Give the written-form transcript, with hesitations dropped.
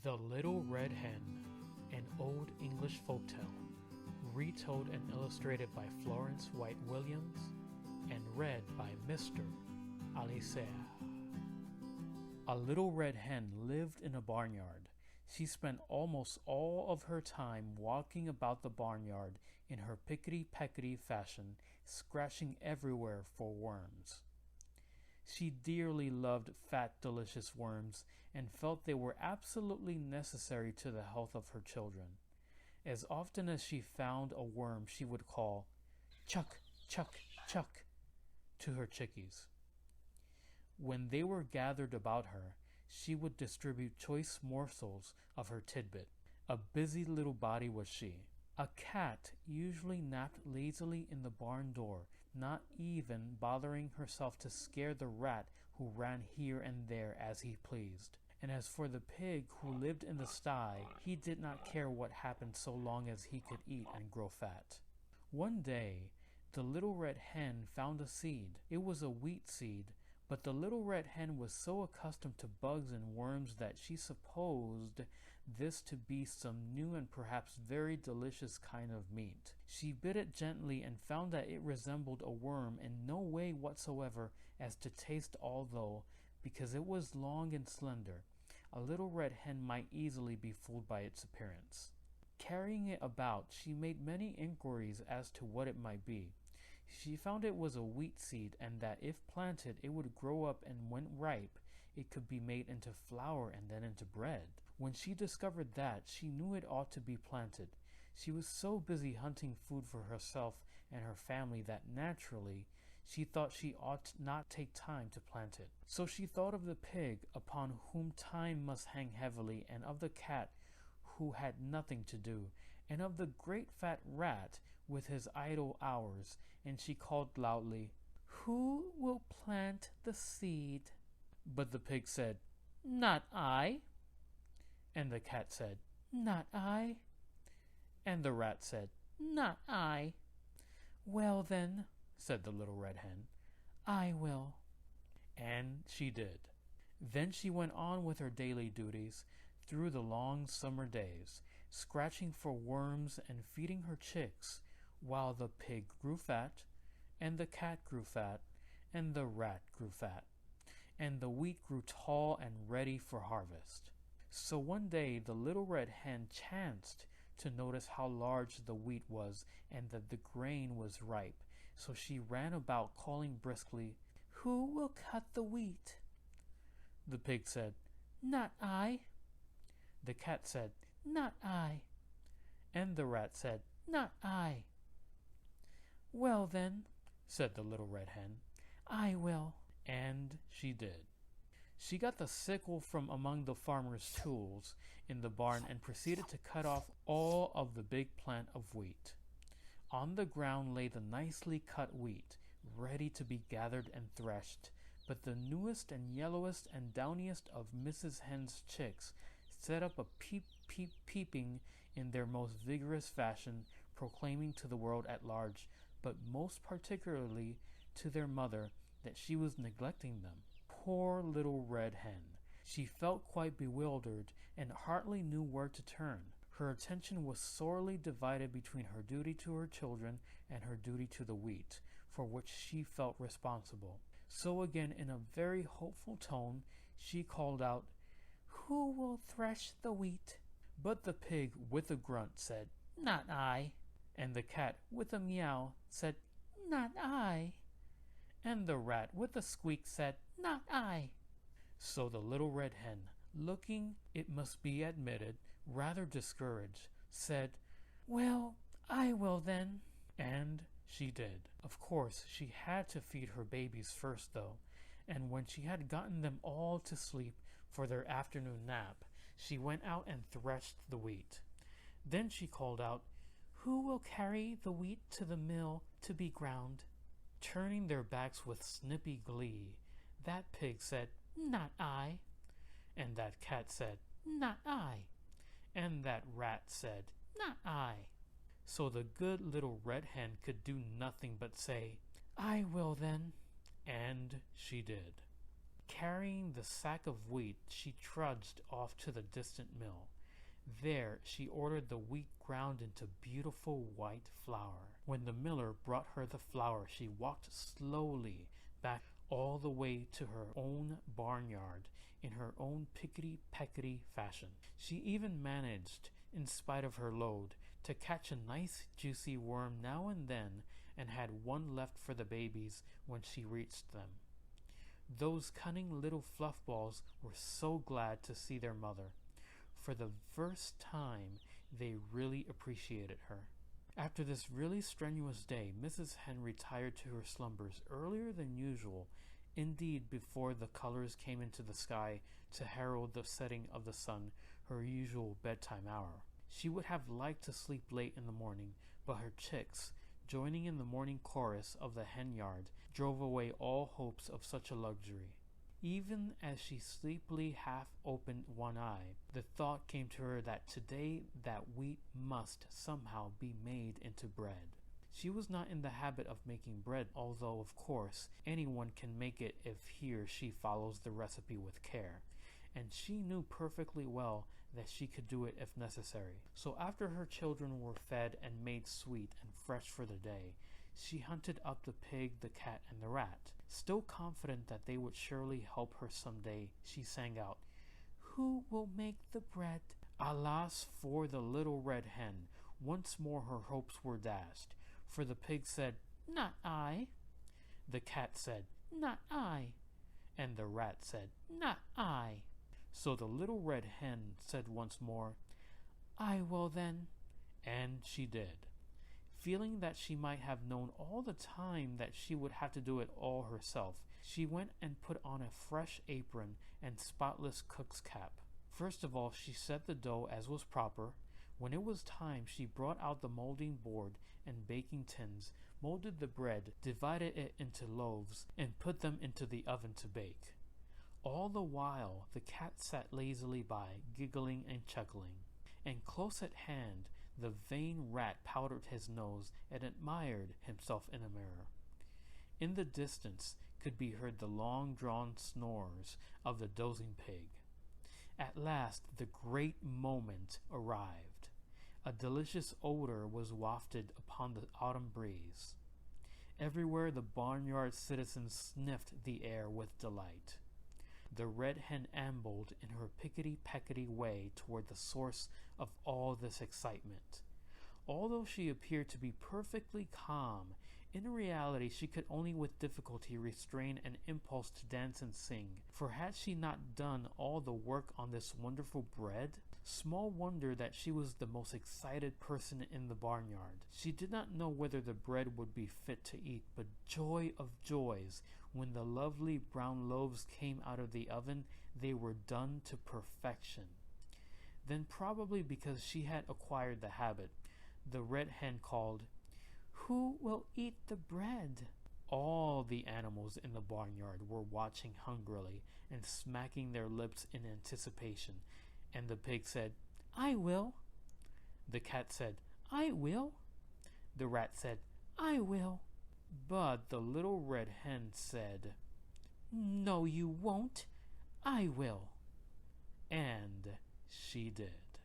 The Little Red Hen, an old English folktale, retold and illustrated by Florence White Williams and read by Mr. Alicea. A little red hen lived in a barnyard. She spent almost all of her time walking about the barnyard in her pickety-peckety fashion, scratching everywhere for worms. She dearly loved fat, delicious worms and felt they were absolutely necessary to the health of her children. As often as she found a worm, she would call, "Chuck, chuck, chuck," to her chickies. When they were gathered about her, she would distribute choice morsels of her tidbit. A busy little body was she. A cat usually napped lazily in the barn door, not even bothering herself to scare the rat who ran here and there as he pleased. And as for the pig who lived in the sty, he did not care what happened so long as he could eat and grow fat. One day, the little red hen found a seed. It was a wheat seed, but the little red hen was so accustomed to bugs and worms that she supposed this to be some new and perhaps very delicious kind of meat. She bit it gently and found that it resembled a worm in no way whatsoever as to taste, although, because it was long and slender, a little red hen might easily be fooled by its appearance. Carrying it about, she made many inquiries as to what it might be. She found it was a wheat seed, and that if planted it would grow up, and when ripe it could be made into flour and then into bread. When she discovered that, she knew it ought to be planted. She was so busy hunting food for herself and her family that naturally she thought she ought not take time to plant it. So she thought of the pig, upon whom time must hang heavily, and of the cat, who had nothing to do, and of the great fat rat with his idle hours, and she called loudly, "Who will plant the seed?" But the pig said, "Not I." And the cat said, "Not I." And the rat said, "Not I." "Well then," said the little red hen, "I will." And she did. Then she went on with her daily duties through the long summer days, scratching for worms and feeding her chicks, while the pig grew fat, and the cat grew fat, and the rat grew fat, and the wheat grew tall and ready for harvest. So one day the little red hen chanced to notice how large the wheat was and that the grain was ripe, so she ran about calling briskly, "Who will cut the wheat?" The pig said, "Not I." The cat said, "Not I." And the rat said, "Not I." "Well then," said the little red hen, "I will." And she did. She got the sickle from among the farmer's tools in the barn and proceeded to cut off all of the big plant of wheat. On the ground lay the nicely cut wheat, ready to be gathered and threshed, but the newest and yellowest and downiest of Mrs. Hen's chicks set up a peep, peep, peeping in their most vigorous fashion, proclaiming to the world at large, but most particularly to their mother, that she was neglecting them. Poor little red hen! She felt quite bewildered and hardly knew where to turn. Her attention was sorely divided between her duty to her children and her duty to the wheat, for which she felt responsible. So again, in a very hopeful tone, she called out, "Who will thresh the wheat?" But the pig, with a grunt, said, "Not I." And the cat, with a meow, said, "Not I." And the rat, with a squeak, said, "Not I." So the little red hen, looking, it must be admitted, rather discouraged, said, "Well, I will then." And she did. Of course, she had to feed her babies first, though, and when she had gotten them all to sleep for their afternoon nap, she went out and threshed the wheat. Then she called out, "Who will carry the wheat to the mill to be ground?" Turning their backs with snippy glee, that pig said, "Not I." And that cat said, "Not I." And that rat said, "Not I." So the good little red hen could do nothing but say, "I will then." And she did. Carrying the sack of wheat, she trudged off to the distant mill. There she ordered the wheat ground into beautiful white flour. When the miller brought her the flour, she walked slowly back all the way to her own barnyard in her own pickety-peckety fashion. She even managed, in spite of her load, to catch a nice juicy worm now and then, and had one left for the babies when she reached them. Those cunning little fluffballs were so glad to see their mother. For the first time, they really appreciated her. After this really strenuous day, Mrs. Hen retired to her slumbers earlier than usual, indeed before the colors came into the sky to herald the setting of the sun, her usual bedtime hour. She would have liked to sleep late in the morning, but her chicks, joining in the morning chorus of the hen yard, drove away all hopes of such a luxury. Even as she sleepily half opened one eye, the thought came to her that today that wheat must somehow be made into bread. She was not in the habit of making bread, although of course anyone can make it if he or she follows the recipe with care, and she knew perfectly well that she could do it if necessary. So after her children were fed and made sweet and fresh for the day, she hunted up the pig, the cat, and the rat. Still confident that they would surely help her someday, she sang out, "Who will make the bread?" Alas for the little red hen! Once more her hopes were dashed, for the pig said, "Not I." The cat said, "Not I." And the rat said, "Not I." So the little red hen said once more, "I will then." And she did. Feeling that she might have known all the time that she would have to do it all herself, she went and put on a fresh apron and spotless cook's cap. First of all, she set the dough as was proper. When it was time, she brought out the molding board and baking tins, molded the bread, divided it into loaves, and put them into the oven to bake. All the while, the cat sat lazily by, giggling and chuckling, and close at hand, the vain rat powdered his nose and admired himself in a mirror. In the distance could be heard the long-drawn snores of the dozing pig. At last the great moment arrived. A delicious odor was wafted upon the autumn breeze. Everywhere the barnyard citizens sniffed the air with delight. The red hen ambled in her pickety-peckety way toward the source of all this excitement. Although she appeared to be perfectly calm, in reality she could only with difficulty restrain an impulse to dance and sing, for had she not done all the work on this wonderful bread? Small wonder that she was the most excited person in the barnyard. She did not know whether the bread would be fit to eat, but joy of joys! When the lovely brown loaves came out of the oven, they were done to perfection. Then, probably because she had acquired the habit, the red hen called, "Who will eat the bread?" All the animals in the barnyard were watching hungrily and smacking their lips in anticipation, and the pig said, "I will." The cat said, "I will." The rat said, "I will." But the little red hen said, "No, you won't. I will." And she did.